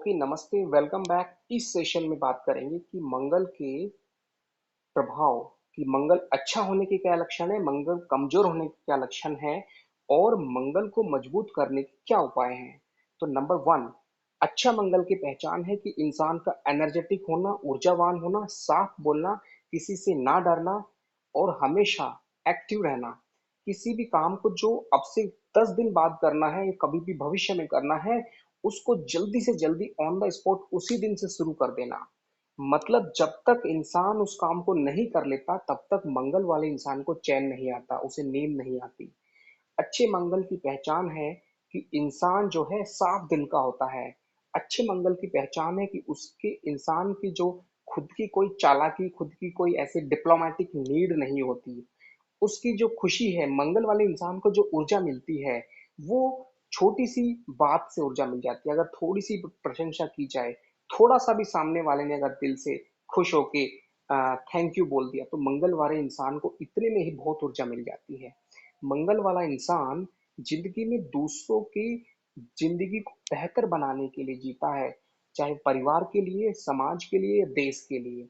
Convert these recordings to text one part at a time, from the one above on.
Okay, नमस्ते, welcome back. इस session में बात करेंगे कि मंगल के प्रभाव, कि मंगल अच्छा होने के क्या लक्षण है, मंगल कमजोर होने के क्या लक्षण है और मंगल को मजबूत करने के क्या उपाय हैं। तो नंबर वन, अच्छा मंगल की पहचान है कि इंसान का एनर्जेटिक होना, ऊर्जावान होना, साफ बोलना, किसी से ना डरना और हमेशा एक्टिव रहना। किसी भी काम को जो अब से 10 दिन बाद करना है या कभी भी भविष्य में करना है, उसको जल्दी से जल्दी ऑन द स्पॉट उसी दिन से शुरू कर देना। मतलब जब तक इंसान उस काम को नहीं कर लेता तब तक मंगल वाले इंसान को चैन नहीं आता, उसे नींद नहीं आती। अच्छे मंगल की पहचान है कि इंसान जो है साफ दिल का होता है। अच्छे मंगल की पहचान है कि उसके इंसान की जो खुद की कोई चालाकी, खुद की कोई ऐसे डिप्लोमेटिक नीड नहीं होती। उसकी जो खुशी है, मंगल वाले इंसान को जो ऊर्जा मिलती है, वो छोटी सी बात से ऊर्जा मिल जाती है। अगर थोड़ी सी प्रशंसा की जाए, थोड़ा सा भी सामने वाले ने अगर दिल से खुश होके थैंक यू बोल दिया, तो मंगल वाले इंसान को इतने में ही बहुत ऊर्जा मिल जाती है। मंगल वाला इंसान जिंदगी में दूसरों की जिंदगी को बेहतर बनाने के लिए जीता है, चाहे परिवार के लिए, समाज के लिए, देश के लिए।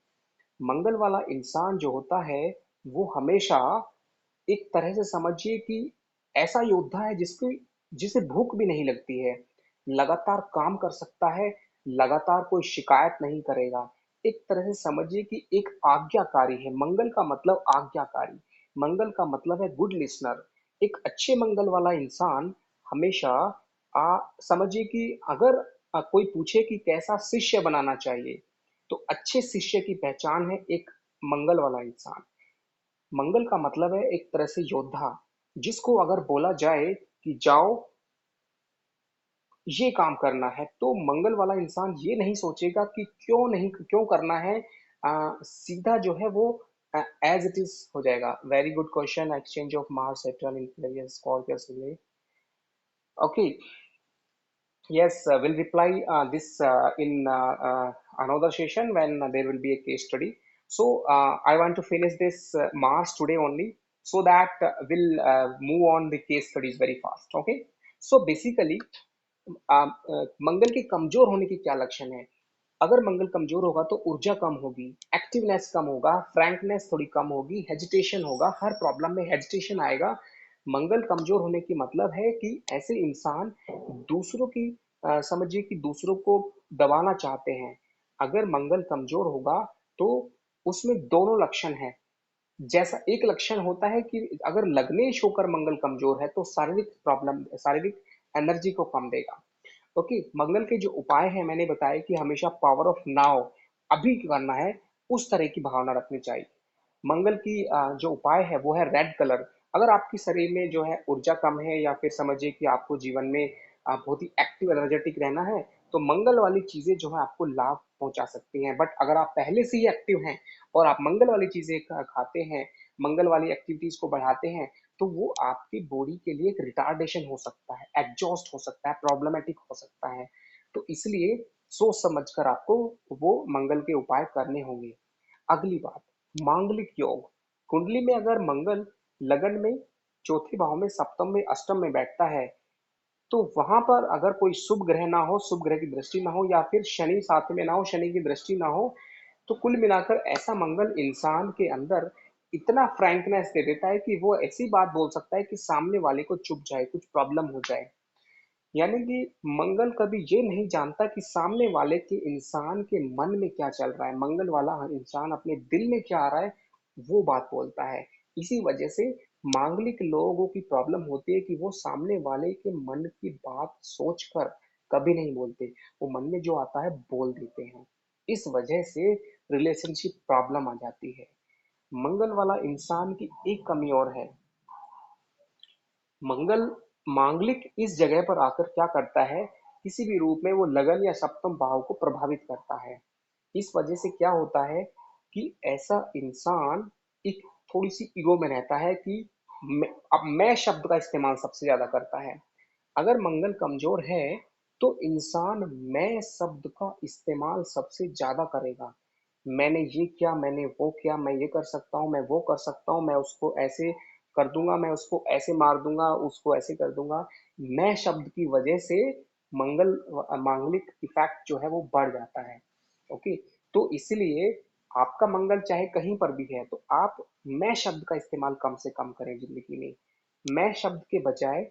मंगल वाला इंसान जो होता है, वो हमेशा एक तरह से समझिए कि ऐसा योद्धा है जिसकी जिसे भूख भी नहीं लगती है। लगातार काम कर सकता है, लगातार कोई शिकायत नहीं करेगा। एक तरह से समझिए कि एक आज्ञाकारी है। मंगल का मतलब आज्ञाकारी, मंगल का मतलब है गुड लिसनर। एक अच्छे मंगल वाला इंसान हमेशा समझिए कि अगर कोई पूछे कि कैसा शिष्य बनाना चाहिए, तो अच्छे शिष्य की पहचान है एक मंगल वाला इंसान। मंगल का मतलब है एक तरह से योद्धा, जिसको अगर बोला जाए कि जाओ ये काम करना है, तो मंगल वाला इंसान ये नहीं सोचेगा कि क्यों करना है। सीधा जो है वो एज इट इज हो जाएगा। Very good question. Exchange of Mars Saturn in Scorpius. Okay, yes, we'll reply this in another session when there will be a case study. So I want to finish this Mars today only, so that we'll move on the case studies very fast. Okay. So basically, मंगल के कमजोर होने के क्या लक्षण है। अगर मंगल कमजोर होगा तो ऊर्जा कम होगी, एक्टिवनेस कम होगा, फ्रैंकनेस थोड़ी कम होगी, हेजिटेशन होगा, हर प्रॉब्लम में हेजिटेशन आएगा। मंगल कमजोर होने की मतलब है कि ऐसे इंसान दूसरों की समझिए कि दूसरों को दबाना चाहते हैं। अगर मंगल कमजोर होगा तो उसमें दोनों लक्षण हैं। जैसा एक लक्षण होता है कि अगर लग्नेश होकर मंगल कमजोर है तो शारीरिक प्रॉब्लम, शारीरिक एनर्जी को कम देगा। ओके, मंगल के जो उपाय हैं मैंने बताया कि हमेशा पावर ऑफ नाउ, अभी करना है, उस तरह की भावना रखनी चाहिए। मंगल की जो उपाय है वो है रेड कलर। अगर आपकी शरीर में जो है ऊर्जा कम है या फिर समझिए कि आपको जीवन में बहुत ही एक्टिव एनर्जेटिक रहना है, तो मंगल वाली चीजें जो है आपको लाभ पहुंचा सकती हैं। बट अगर आप पहले से ही एक्टिव हैं और आप मंगल वाली चीजें खाते हैं, मंगल वाली एक्टिविटीज को बढ़ाते हैं, तो वो आपकी बॉडी के लिए एक रिटार्डेशन हो सकता है, एग्जॉस्ट हो सकता है, प्रॉब्लमेटिक हो सकता है। तो इसलिए सोच समझकर आपको वो मंगल के उपाय करने होंगे। अगली बात, मांगलिक योग। कुंडली में अगर मंगल लगन में, चौथे भाव में, सप्तम में, अष्टम में बैठता है, तो वहां पर अगर कोई शुभ ग्रह ना हो, शुभ ग्रह की दृष्टि ना हो, या फिर शनि साथ में ना हो, शनि की दृष्टि ना हो, तो कुल मिलाकर ऐसा मंगल इंसान के अंदर इतना फ्रैंकनेस दे देता है कि वो ऐसी बात बोल सकता है कि सामने वाले को चुभ जाए, कुछ प्रॉब्लम हो जाए। यानी कि मंगल कभी ये नहीं जानता कि सामने वाले के इंसान के मन में क्या चल रहा है। मंगल वाला इंसान अपने दिल में क्या आ रहा है, वो बात बोलता है। इसी वजह से मांगलिक लोगों की प्रॉब्लम होती है कि वो सामने वाले के मन की बात सोचकर कभी नहीं बोलते, वो मन में जो आता है बोल देते हैं। इस वजह से रिलेशनशिप प्रॉब्लम आ जाती है। मंगल वाला इंसान की एक कमी और है। मंगल मांगलिक इस जगह पर आकर क्या करता है, किसी भी रूप में वो लगन या सप्तम भाव को प्रभावित करता है। इस वजह से क्या होता है कि ऐसा इंसान एक थोड़ी सी ईगो में रहता है कि अब मैं शब्द का इस्तेमाल सबसे ज्यादा करता है। अगर मंगल कमजोर है तो इंसान मैं शब्द का इस्तेमाल सबसे ज्यादा करेगा। मैंने ये किया, मैंने वो किया, मैं ये कर सकता हूँ, मैं वो कर सकता हूँ, मैं उसको ऐसे कर दूंगा, मैं उसको ऐसे मार दूंगा, उसको ऐसे कर दूंगा। मैं शब्द की वजह से मंगल मांगलिक इफेक्ट जो है वो बढ़ जाता है। ओके, तो इसलिए आपका मंगल चाहे कहीं पर भी है तो आप मैं शब्द का इस्तेमाल कम से कम करें जिंदगी में। मैं शब्द के बजाय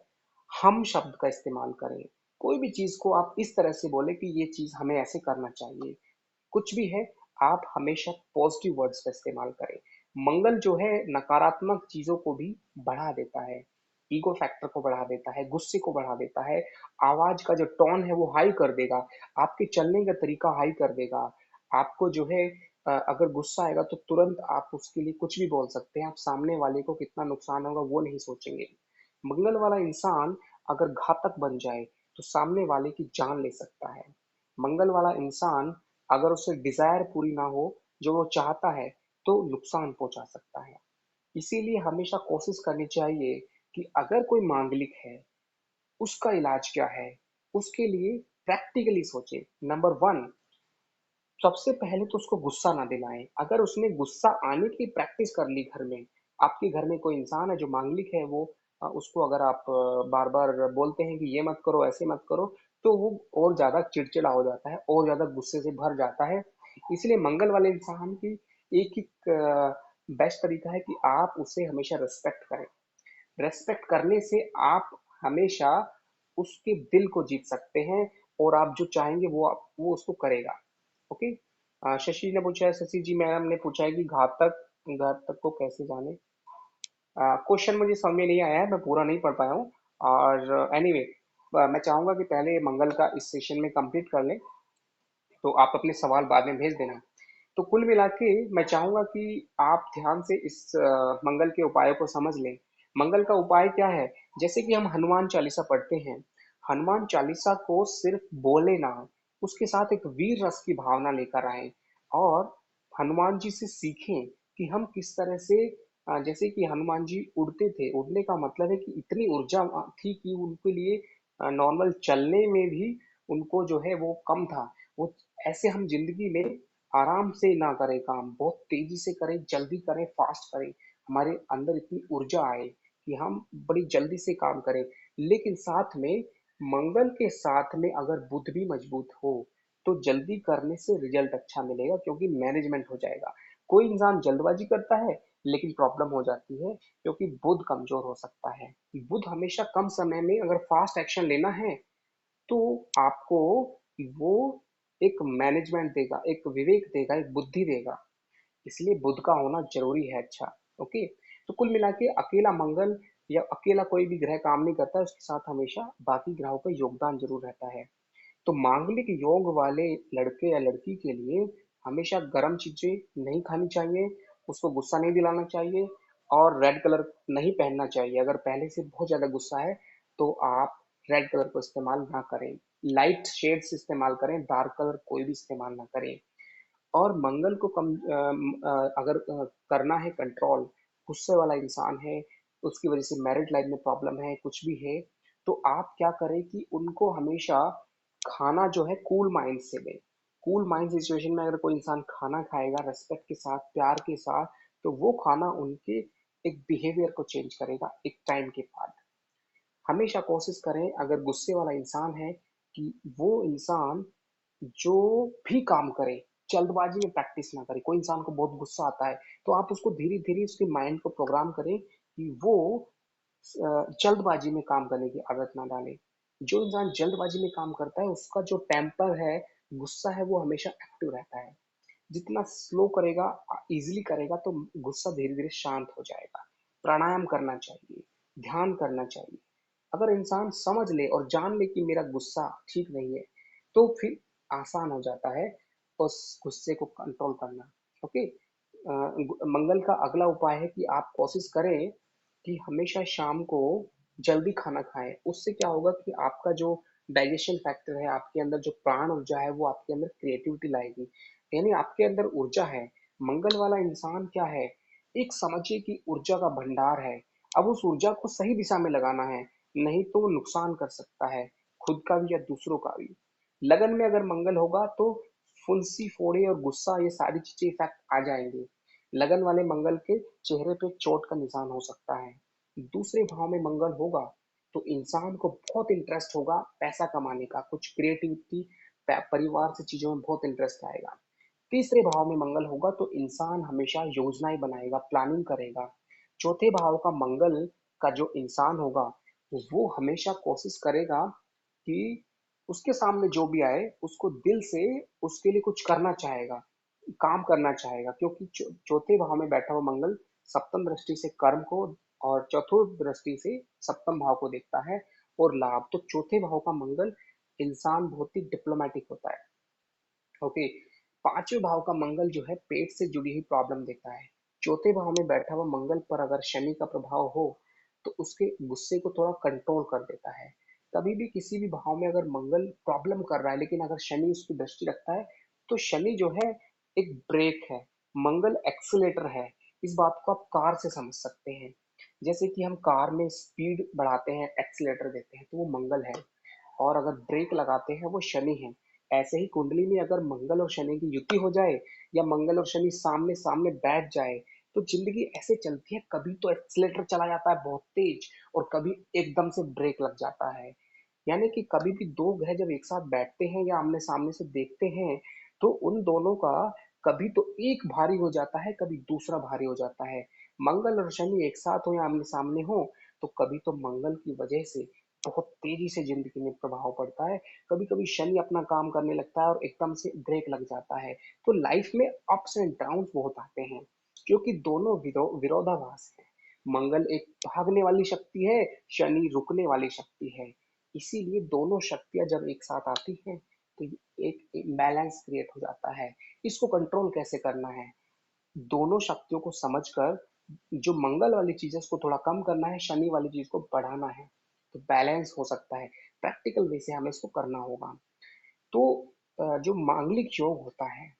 हम शब्द का इस्तेमाल करें। कोई भी चीज को आप इस तरह से बोले कि ये चीज हमें ऐसे करना चाहिए। कुछ भी है, आप हमेशा पॉजिटिव वर्ड्स का इस्तेमाल करें। मंगल जो है नकारात्मक चीजों को भी बढ़ा देता है, ईगो फैक्टर को बढ़ा देता है, गुस्से को बढ़ा देता है, आवाज का जो टोन है वो हाई कर देगा, आपके चलने का तरीका हाई कर देगा। आपको जो है अगर गुस्सा आएगा तो तुरंत आप उसके लिए कुछ भी बोल सकते हैं, आप सामने वाले को कितना नुकसान होगा वो नहीं सोचेंगे। मंगल वाला इंसान अगर घातक बन जाए तो सामने वाले की जान ले सकता है। मंगल वाला इंसान अगर उसे डिजायर पूरी ना हो जो वो चाहता है तो नुकसान पहुंचा सकता है। इसीलिए हमेशा कोशिश करनी चाहिए कि अगर कोई मांगलिक है, उसका इलाज क्या है, उसके लिए प्रैक्टिकली सोचे। नंबर वन, सबसे पहले तो उसको गुस्सा ना दिलाएं। अगर उसने गुस्सा आने की प्रैक्टिस कर ली घर में, आपके घर में कोई इंसान है जो मांगलिक है, वो उसको अगर आप बार बार बोलते हैं कि ये मत करो ऐसे मत करो, तो वो और ज्यादा चिड़चिड़ा हो जाता है और ज्यादा गुस्से से भर जाता है। इसलिए मंगल वाले इंसान की एक एक बेस्ट तरीका है कि आप उसे हमेशा रिस्पेक्ट करें। रेस्पेक्ट करने से आप हमेशा उसके दिल को जीत सकते हैं और आप जो चाहेंगे वो उसको करेगा। ओके। शशि ने पूछा है, शशि जी मैडम ने पूछा है कि घातक को कैसे जाने। क्वेश्चन मुझे समझ में नहीं आया है, मैं पूरा नहीं पढ़ पाया हूँ। और एनीवे मैं चाहूंगा कि पहले मंगल का इस सेशन में कंप्लीट कर लें, तो आप अपने सवाल बाद में भेज देना। तो कुल मिला के मैं चाहूंगा कि आप ध्यान से इस मंगल के उपायों को समझ लें। मंगल का उपाय क्या है? जैसे कि हम हनुमान चालीसा पढ़ते हैं, हनुमान चालीसा को सिर्फ बोले ना, उसके साथ एक वीर रस की भावना लेकर आए और हनुमान जी से सीखें कि हम किस तरह से जैसे कि हनुमान जी उड़ते थे, उड़ने का मतलब है कि इतनी ऊर्जा थी कि उनके लिए नॉर्मल चलने में भी उनको जो है वो कम था। वो ऐसे हम जिंदगी में आराम से ना करें काम, बहुत तेजी से करें, जल्दी करें, फास्ट करें, हमारे अंदर इतनी ऊर्जा आए कि हम बड़ी जल्दी से काम करें। लेकिन साथ में मंगल के साथ में अगर बुध भी मजबूत हो तो जल्दी करने से रिजल्ट अच्छा मिलेगा, क्योंकि मैनेजमेंट हो जाएगा। कोई इंसान जल्दबाजी करता है लेकिन प्रॉब्लम हो जाती है क्योंकि बुध कमजोर हो सकता है। बुध हमेशा कम समय में अगर फास्ट एक्शन लेना है तो आपको वो एक मैनेजमेंट देगा, एक विवेक देगा, एक बुद्धि देगा। इसलिए बुध का होना जरूरी है। अच्छा, ओके। तो कुल मिला के अकेला मंगल या अकेला कोई भी ग्रह काम नहीं करता है, उसके साथ हमेशा बाकी ग्रहों का योगदान जरूर रहता है। तो मांगलिक योग वाले लड़के या लड़की के लिए हमेशा गर्म चीजें नहीं खानी चाहिए, उसको गुस्सा नहीं दिलाना चाहिए और रेड कलर नहीं पहनना चाहिए। अगर पहले से बहुत ज्यादा गुस्सा है तो आप रेड कलर को इस्तेमाल ना करें, लाइट शेड्स इस्तेमाल करें, डार्क कलर कोई भी इस्तेमाल ना करें। और मंगल को अगर करना है कंट्रोल, गुस्से वाला इंसान है, उसकी वजह से मैरिड लाइफ में प्रॉब्लम है, कुछ भी है, तो आप क्या करें कि उनको हमेशा खाना जो है कूल माइंड से दें। कूल माइंड सिचुएशन में अगर कोई इंसान खाना खाएगा रेस्पेक्ट के साथ, प्यार के साथ, तो वो खाना उनके एक बिहेवियर को चेंज करेगा एक टाइम के बाद। हमेशा कोशिश करें अगर गुस्से वाला इंसान है कि वो इंसान जो भी काम करे जल्दबाजी में प्रैक्टिस ना करे। कोई इंसान को बहुत गुस्सा आता है तो आप उसको धीरे धीरे उसके माइंड को प्रोग्राम करें कि वो जल्दबाजी में काम करने की आदत ना डाले। जो इंसान जल्दबाजी में काम करता है उसका जो टेम्पर है, गुस्सा है, वो हमेशा एक्टिव रहता है। जितना स्लो करेगा, इजीली करेगा तो गुस्सा धीरे धीरे शांत हो जाएगा। प्राणायाम करना चाहिए, ध्यान करना चाहिए। अगर इंसान समझ ले और जान ले कि मेरा गुस्सा ठीक नहीं है तो फिर आसान हो जाता है उस गुस्से को कंट्रोल करना। ओके। मंगल का अगला उपाय है कि आप कोशिश करें कि हमेशा शाम को जल्दी खाना खाएं। उससे क्या होगा कि आपका जो डाइजेशन फैक्टर है, आपके अंदर जो प्राण ऊर्जा है, वो आपके अंदर क्रिएटिविटी लाएगी, यानी आपके अंदर ऊर्जा है। मंगल वाला इंसान क्या है, एक समझिए कि ऊर्जा का भंडार है। अब उस ऊर्जा को सही दिशा में लगाना है, नहीं तो वो नुकसान कर सकता है, खुद का भी या दूसरों का भी। लगन में अगर मंगल होगा तो फुंसी फोड़े और गुस्सा ये सारी चीजें इफेक्ट आ जाएंगे। लगन वाले मंगल के चेहरे पे चोट का निशान हो सकता है। दूसरे भाव में मंगल होगा तो इंसान को बहुत इंटरेस्ट होगा पैसा कमाने का, कुछ क्रिएटिविटी, परिवार से चीजों में बहुत इंटरेस्ट आएगा। तीसरे भाव में मंगल होगा तो इंसान हमेशा योजनाएं बनाएगा, प्लानिंग करेगा। चौथे भाव का मंगल का जो इंसान होगा वो हमेशा कोशिश करेगा कि उसके सामने जो भी आए उसको दिल से उसके लिए कुछ करना चाहेगा, काम करना चाहेगा, क्योंकि चौथे भाव में बैठा हुआ मंगल सप्तम दृष्टि से कर्म को और चतुर्थ दृष्टि से सप्तम भाव को देखता है और लाभ। तो चौथे भाव का मंगल इंसान बहुत ही डिप्लोमेटिक होता है। ओके। पांचवें भाव का मंगल जो है पेट से जुड़ी हुई प्रॉब्लम देता है। चौथे भाव में बैठा हुआ मंगल पर अगर शनि का प्रभाव हो तो उसके गुस्से को थोड़ा कंट्रोल कर देता है। कभी भी किसी भी भाव में अगर मंगल प्रॉब्लम कर रहा है लेकिन अगर शनि उसकी दृष्टि रखता है तो शनि जो है एक ब्रेक है, मंगल एक्सीलेटर है। इस बात को आप कार से समझ सकते हैं। जैसे कि हम कार में स्पीड बढ़ाते हैं, एक्सीलेटर देते हैं, तो वो मंगल है। और अगर ब्रेक लगाते हैं वो शनि है। ऐसे ही कुंडली में अगर मंगल और शनि की युति हो जाए या मंगल और शनि सामने सामने बैठ जाए तो जिंदगी ऐसे चलती है, कभी तो एक्सीलेटर चला जाता है बहुत तेज और कभी एकदम से ब्रेक लग जाता है। यानी कि कभी भी दो ग्रह जब एक साथ बैठते हैं या आमने सामने से देखते हैं तो उन दोनों का कभी तो एक भारी हो जाता है, कभी दूसरा भारी हो जाता है। मंगल और शनि एक साथ हो या आमने सामने हो तो कभी तो मंगल की वजह से बहुत तेजी से जिंदगी में प्रभाव पड़ता है, कभी कभी शनि अपना काम करने लगता है और एकदम से ब्रेक लग जाता है। तो लाइफ में अप्स एंड डाउन बहुत आते हैं क्योंकि दोनों विरोधाभास है। मंगल एक भागने वाली शक्ति है, शनि रुकने वाली शक्ति है। इसीलिए दोनों शक्तियां जब एक साथ आती हैं तो एक बैलेंस क्रिएट हो जाता है। इसको कंट्रोल कैसे करना है, दोनों शक्तियों को समझकर जो मंगल वाली चीज है उसको थोड़ा कम करना है, शनि वाली चीज को बढ़ाना है, तो बैलेंस हो सकता है। प्रैक्टिकल वे से हमें इसको करना होगा। तो जो मांगलिक योग होता है,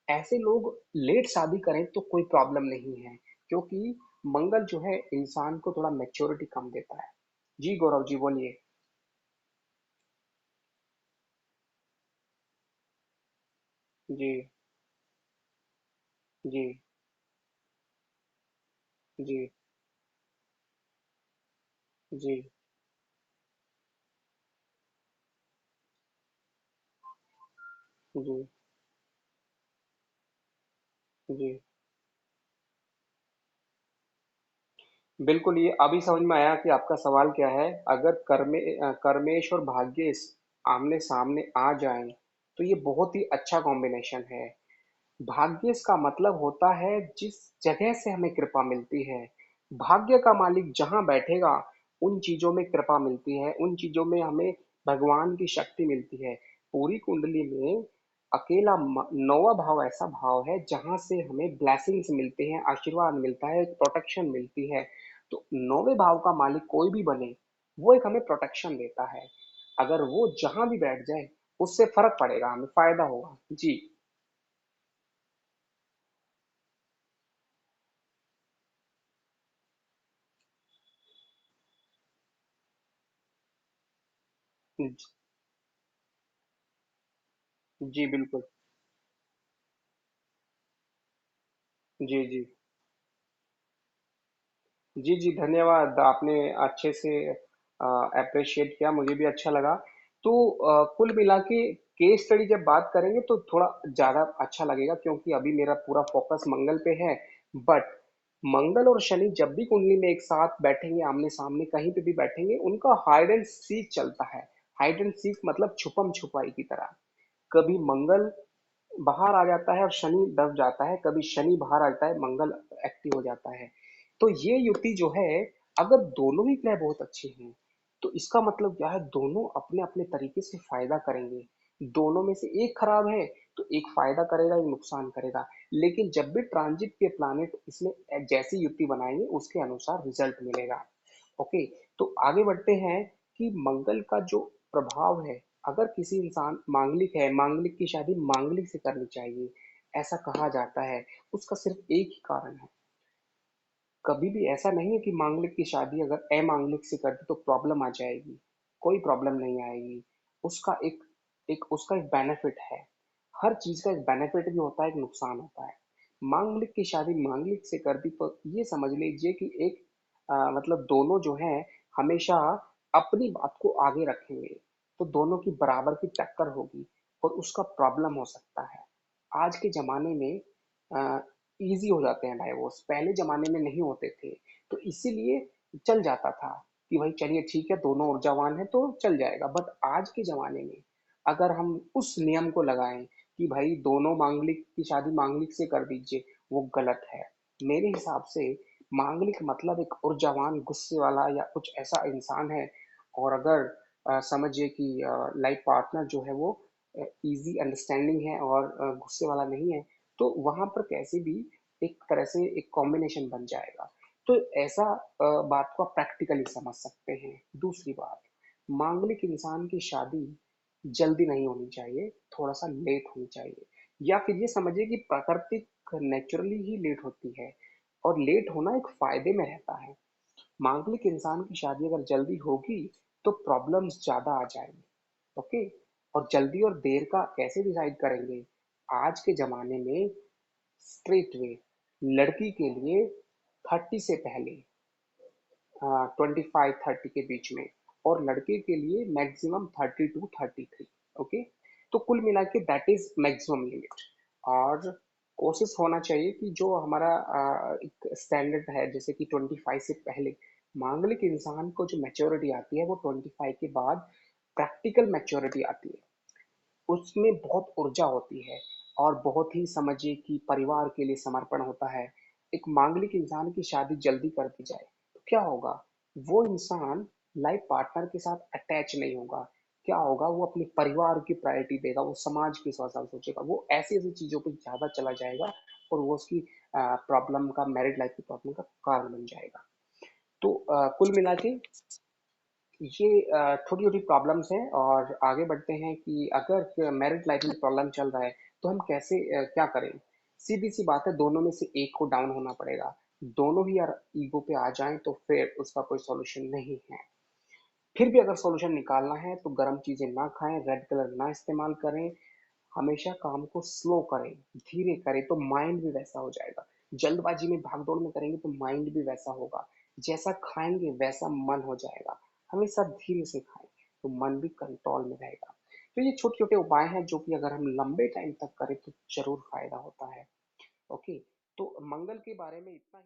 ऐसे लोग लेट शादी करें तो कोई प्रॉब्लम नहीं है क्योंकि मंगल जो है इंसान को थोड़ा मैच्योरिटी कम देता है। जी गौरव जी बोलिए। जी जी जी जी जी जी बिल्कुल, ये अभी समझ में आया कि आपका सवाल क्या है। अगर कर्मेश और भाग्येश आमने सामने आ जाएं तो ये बहुत ही अच्छा कॉम्बिनेशन है। भाग्येश का मतलब होता है जिस जगह से हमें कृपा मिलती है। भाग्य का मालिक जहां बैठेगा उन चीजों में कृपा मिलती है, उन चीजों में हमें भगवान की शक्ति मिलती है। पूरी कुंडली में अकेला नौवा भाव ऐसा भाव है जहां से हमें ब्लेसिंग्स मिलते हैं, आशीर्वाद मिलता है, प्रोटेक्शन मिलती है। तो नौवे भाव का मालिक कोई भी बने वो एक हमें प्रोटेक्शन देता है। अगर वो जहां भी बैठ जाए उससे फर्क पड़ेगा, हमें फायदा होगा। जी जी बिल्कुल। जी जी जी जी धन्यवाद, आपने अच्छे से अप्रिशिएट किया, मुझे भी अच्छा लगा। तो कुल मिला के केस स्टडी जब बात करेंगे तो थोड़ा ज़्यादा अच्छा लगेगा क्योंकि अभी मेरा पूरा फोकस मंगल पे है। बट मंगल और शनि जब भी कुंडली में एक साथ बैठेंगे, आमने सामने कहीं पे भी बैठेंगे, उनका हाइड एंड सीक चलता है। हाइड एंड सीक मतलब छुपम छुपाई की तरह। कभी मंगल बाहर आ जाता है और शनि दब जाता है, कभी शनि बाहर आता है, मंगल एक्टिव हो जाता है। तो ये युति जो है, अगर दोनों ही ग्रह बहुत अच्छे हैं तो इसका मतलब क्या है, दोनों अपने अपने तरीके से फायदा करेंगे। दोनों में से एक खराब है तो एक फायदा करेगा, एक नुकसान करेगा। लेकिन जब भी ट्रांजिट के प्लानेट इसमें जैसी युति बनाएंगे उसके अनुसार रिजल्ट मिलेगा। ओके। तो आगे बढ़ते हैं कि मंगल का जो प्रभाव है, अगर किसी इंसान मांगलिक है, मांगलिक की शादी मांगलिक से करनी चाहिए ऐसा कहा जाता है। उसका सिर्फ एक ही कारण है, कभी भी ऐसा नहीं है कि मांगलिक की शादी अगर अमांगलिक से करते तो प्रॉब्लम आ जाएगी। कोई प्रॉब्लम नहीं आएगी। उसका एक एक उसका एक बेनिफिट है। हर चीज का एक बेनिफिट भी होता है, एक नुकसान होता है। मांगलिक की शादी मांगलिक से कर दी तो ये समझ लीजिए कि एक मतलब दोनों जो हैं हमेशा अपनी बात को आगे रखेंगे तो दोनों की बराबर की टक्कर होगी और उसका प्रॉब्लम हो सकता है। आज के ज़माने में ईज़ी हो जाते हैं डाइवोर्स, पहले ज़माने में नहीं होते थे। तो इसीलिए चल जाता था कि भाई चलिए ठीक है, दोनों ऊर्जावान हैं तो चल जाएगा। बट आज के ज़माने में अगर हम उस नियम को लगाएँ कि भाई दोनों मांगलिक की शादी मांगलिक से कर दीजिए, वो गलत है। मेरे हिसाब से मांगलिक मतलब एक ऊर्जावान, गुस्से वाला या कुछ ऐसा इंसान है। और अगर समझिए कि लाइफ पार्टनर जो है वो इजी अंडरस्टैंडिंग है और गुस्से वाला नहीं है, तो वहां पर कैसे भी एक तरह से एक कॉम्बिनेशन बन जाएगा। तो ऐसा बात को आप प्रैक्टिकली समझ सकते हैं। दूसरी बात, मांगलिक इंसान की शादी जल्दी नहीं होनी चाहिए, थोड़ा सा लेट होनी चाहिए। या फिर ये समझिए कि प्राकृतिक नेचुरली ही लेट होती है और लेट होना एक फायदे में रहता है। मांगलिक इंसान की शादी अगर जल्दी होगी तो प्रॉब्लम्स ज्यादा आ जाएंगी। ओके। और जल्दी और देर का कैसे डिसाइड करेंगे? आज के जमाने में स्ट्रेट वे लड़की के लिए 30 से पहले, 25-30 के बीच में, और लड़के के लिए मैक्सिमम 30 to 33। ओके। तो कुल मिला के दैट इज मैक्सिमम लिमिट। और कोशिश होना चाहिए कि जो हमारा एक स्टैंडर्ड है, जैसे कि 25 से पहले, मांगलिक इंसान को जो मैच्योरिटी आती है वो 25 के बाद प्रैक्टिकल मैच्योरिटी आती है। उसमें बहुत ऊर्जा होती है और बहुत ही समझिए कि परिवार के लिए समर्पण होता है। एक मांगलिक इंसान की शादी जल्दी कर दी जाए तो क्या होगा? वो इंसान लाइफ पार्टनर के साथ अटैच नहीं होगा। क्या होगा? वो अपने परिवार की प्रायोरिटी देगा, वो समाज की स्वास्थ्य सोचेगा, वो ऐसी ऐसी चीजों पर ज्यादा चला जाएगा और वो उसकी प्रॉब्लम का, मैरिड लाइफ की प्रॉब्लम का कारण बन जाएगा। तो कुल मिला के ये छोटी छोटी प्रॉब्लम्स हैं। और आगे बढ़ते हैं कि अगर मैरिड लाइफ में प्रॉब्लम चल रहा है तो हम कैसे क्या करें? सीधी सी बात है, दोनों में से एक को डाउन होना पड़ेगा। दोनों ही यार ईगो पे आ जाएं तो फिर उसका कोई सॉल्यूशन नहीं है। फिर भी अगर सॉल्यूशन निकालना है तो गर्म चीजें ना खाएं, रेड कलर ना इस्तेमाल करें, हमेशा काम को स्लो करें, धीरे करें, तो माइंड भी वैसा हो जाएगा। जल्दबाजी में भागदौड़ में करेंगे तो माइंड भी वैसा होगा। जैसा खाएंगे वैसा मन हो जाएगा। हमेशा धीरे से खाएं तो मन भी कंट्रोल में रहेगा। तो ये छोटे छोटे उपाय हैं जो कि अगर हम लंबे टाइम तक करें तो जरूर फायदा होता है। ओके। तो मंगल के बारे में इतना ही।